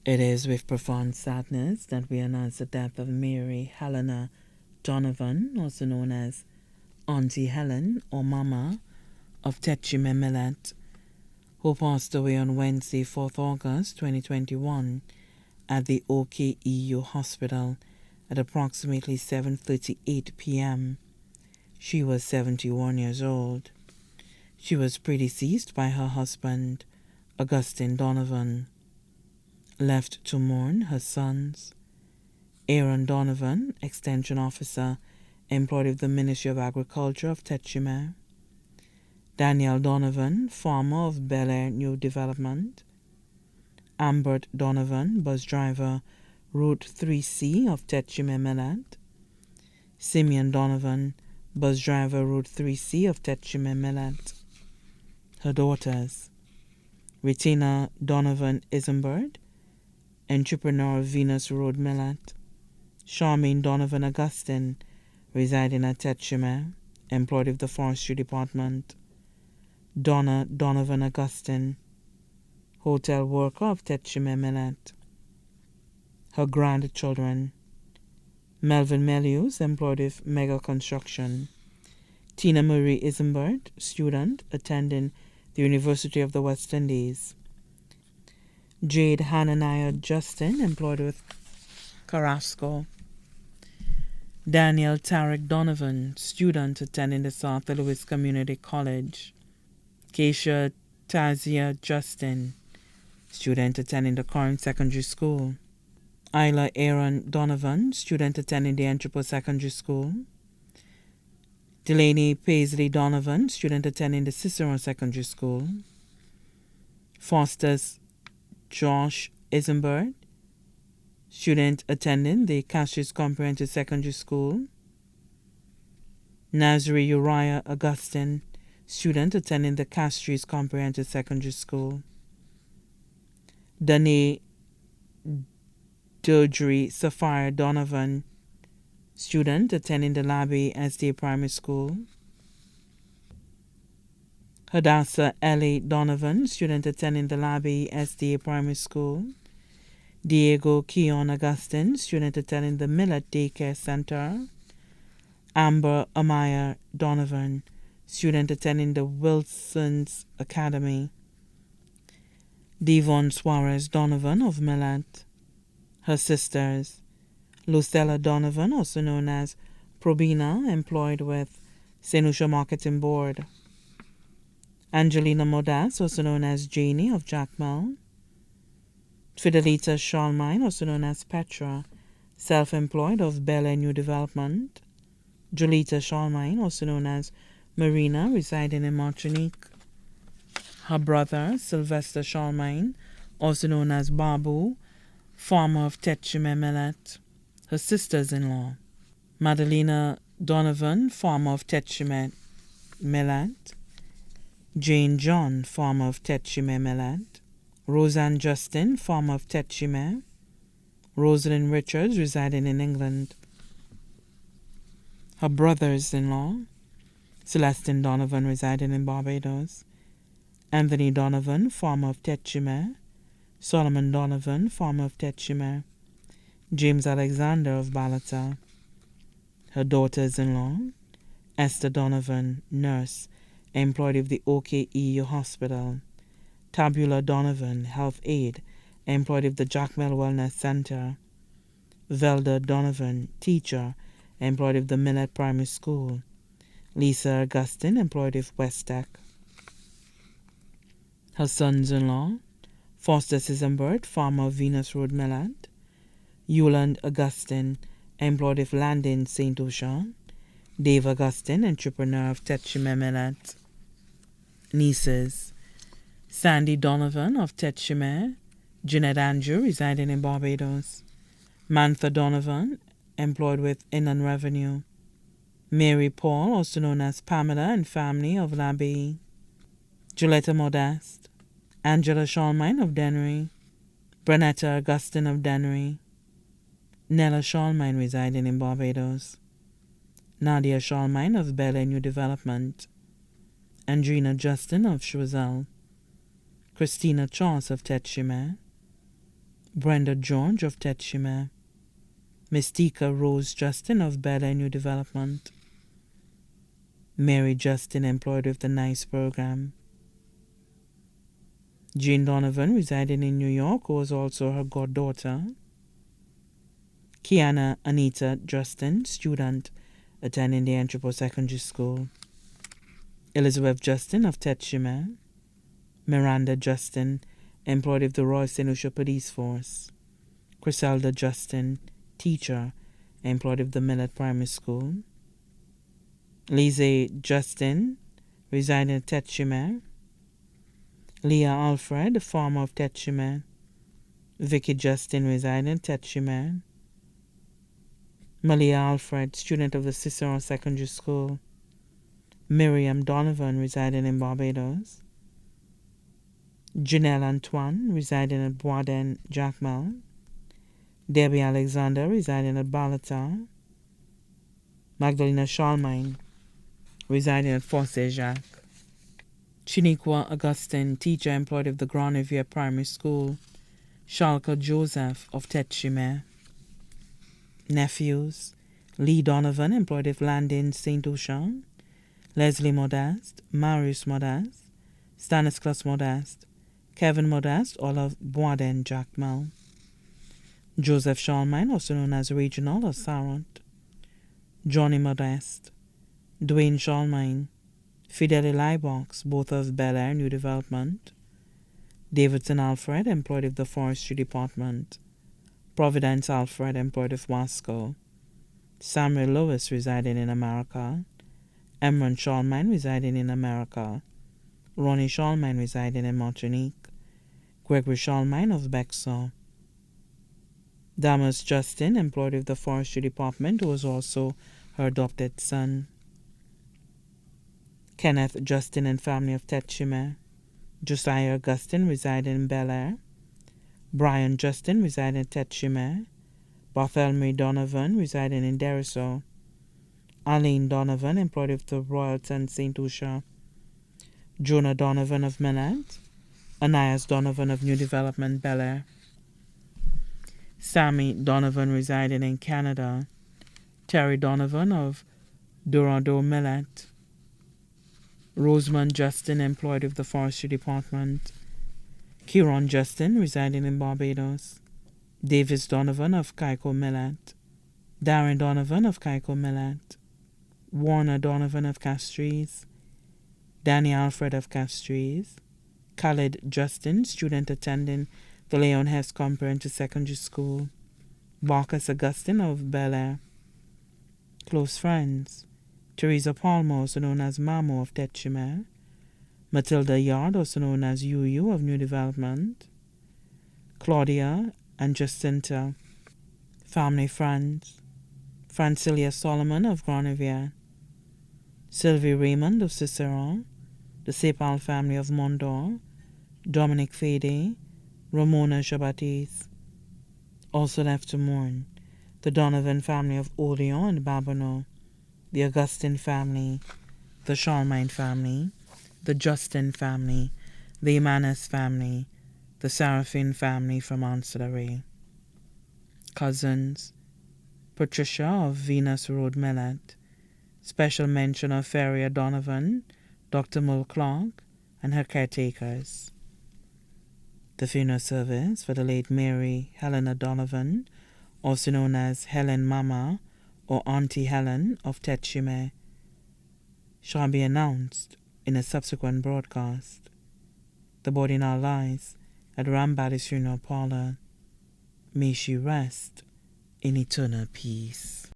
It is with profound sadness that we announce the death of Mary Helena Donovan, also known as Auntie Helen or Mama of Techime Millet, who passed away on Wednesday, 4th August 2021 at the OKEU Hospital at approximately 7:38 p.m. She was 71 years old. She was predeceased by her husband, Augustine Donovan. Left to mourn her sons, Aaron Donovan, Extension Officer, employed with the Ministry of Agriculture of Techime; Daniel Donovan, farmer of Bel Air New Development; Ambert Donovan, bus driver, Route 3C of Techime Millet; Simeon Donovan, bus driver, Route 3C of Techime Millet. Her daughters: Retina Donovan Isambard, entrepreneur of Venus Road Millet; Charmaine Donovan Augustine, residing at Techime, employed with the Forestry Department; Donna Donovan Augustine, hotel worker of Techime Millet. Her grandchildren: Melvin Melius, employed with Mega Construction; Tina Marie Isambard, student, attending the University of the West Indies; Jade Hananiah Justin, employed with Carrasco; Daniel Tarek Donovan, student, attending the South Louis Community College; Keisha Tazia Justin, student, attending the Corinth Secondary School; Isla Aaron Donovan, student, attending the Entrepot Secondary School; Delaney Paisley Donovan, student, attending the Cicero Secondary School; Foster's Josh Isambard, student, attending the Castries Comprehensive Secondary School; Nazri Uriah Augustine, student, attending the Castries Comprehensive Secondary School; Danae Dodry Sapphire Donovan, student, attending the Labby SDA Primary School; Hadassah Ellie Donovan, student, attending the Labby SDA Primary School; Diego Keon Augustine, student, attending the Millet Daycare Center; Amber Amaya Donovan, student, attending the Wilson's Academy; Devon Suarez Donovan of Millet. Her sisters: Lucella Donovan, also known as Probina, employed with St. Lucia Marketing Board; Angelina Modas, also known as Janie of Jackmel; Fidelita Charlemagne, also known as Petra, self-employed of Bel Air New Development; Jolita Charlemagne, also known as Marina, residing in Martinique; her brother, Sylvester Charlemagne, also known as Babu, farmer of Techime Millet; her sisters-in-law: Madalena Donovan, farmer of Techime Millet; Jane John, farmer of Techime Millet; Roseanne Justin, farmer of Techime; Rosalind Richards, residing in England; her brothers-in-law: Celestine Donovan, residing in Barbados; Anthony Donovan, farmer of Techime; Solomon Donovan, farmer of Techime; James Alexander of Balata; her daughters-in-law: Esther Donovan, nurse, employed with the OKEU Hospital; Tabula Donovan, health aide, employed with the Jackmel Wellness Center; Velda Donovan, teacher, employed with the Millet Primary School; Lisa Augustine, employed with West Tech. Her sons-in-law: Foster Isambard, farmer of Venus Road Millet; Yuland Augustine, employed with Landin St. Lucia; Dave Augustine, entrepreneur of Techime Millet. Nieces: Sandy Donovan of Techime; Jeanette Andrew, residing in Barbados; Mantha Donovan, employed with Inland Revenue; Mary Paul, also known as Pamela and family of Labby; Julietta Modeste; Angela Charlemagne of Dennery; Bernetta Augustine of Dennery; Nella Charlemagne, residing in Barbados; Nadia Charlemagne of Bel Air New Development; Andrina Justin of Choiseul; Christina Charles of Techime; Brenda George of Tetchime, Mystica Rose Justin of Bel Air New Development, Mary Justin employed with the NICE program, Jean Donovan residing in New York, who was also her goddaughter, Kiana Anita Justin, student attending the Entrepot Secondary School, Elizabeth Justin of Tetchime, Miranda Justin, employed with the Royal St. Lucia Police Force, Griselda Justin, teacher, employed with the Millet Primary School, Lise Justin, residing at Tetchime, Leah Alfred, farmer of Tetchime, Vicky Justin, residing in Tetchime, Malia Alfred, student of the Cicero Secondary School, Miriam Donovan, residing in Barbados, Janelle Antoine, residing at Boisden, Jacmel, Debbie Alexander, residing at Balata, Magdalena Charlemagne, residing at Fosse Jacques, Chiniqua Augustine, teacher employed at the Grand Riviere Primary School, Shalka Joseph of Tetchime, nephews, Lee Donovan, employed at Landin St. Ocean, Leslie Modeste, Marius Modeste, Stanislas Modeste, Kevin Modeste, all of Boisden Jacmel, Joseph Charlemagne, also known as Regional or Sarant, Johnny Modeste, Dwayne Charlemagne, Fidel Libox, both of Bel Air New Development, Davidson Alfred, employed of the Forestry Department, Providence Alfred, employed of Wasco, Samuel Lewis, residing in America, Emron Charlemagne, residing in America, Ronnie Charlemagne, residing in Martinique, Gregory Charlemagne of Bexar, Damas Justin, employed with the Forestry Department, who was also her adopted son, Kenneth Justin and family of Tetchime, Josiah Augustine, residing in Bel Air, Brian Justin, residing in Tetchime, Bartholomew Donovan, residing in Deriso, Arlene Donovan, employed with the Royalton St. Lucia, Jonah Donovan of Millet, Ananias Donovan of New Development, Bel Air, Sammy Donovan, residing in Canada, Terry Donovan of Dorado Millet, Rosamond Justin, employed with the Forestry Department, Kieron Justin, residing in Barbados, Davis Donovan of Kaiko Millet, Darren Donovan of Kaiko Millet, Warner Donovan of Castries, Danny Alfred of Castries, Khaled Justin, student attending the Leon Hess Comprehensive Secondary School, Marcus Augustine of Bel Air. Close friends, Teresa Palmer, also known as Mamo of Tetchime, Matilda Yard, also known as Yu of New Development, Claudia and Jacinta. Family friends, Francilia Solomon of Grand Riviere, Sylvie Raymond of Cicero, the Sepal family of Mondor, Dominic Fede, Ramona Jabatis. Also left to mourn, the Donovan family of Oleon and Babonneau, the Augustine family, the Charlemagne family, the Justin family, the Imanes family, the Seraphine family from Ancillary. Cousins, Patricia of Venus Road Millet, special mention of Ferrier Donovan, Dr. Mull Clark, and her caretakers. The funeral service for the late Mary Helena Donovan, also known as Helen Mama or Auntie Helen of Tetchime, shall be announced in a subsequent broadcast. The body now lies at Rambally's funeral parlor. May she rest in eternal peace.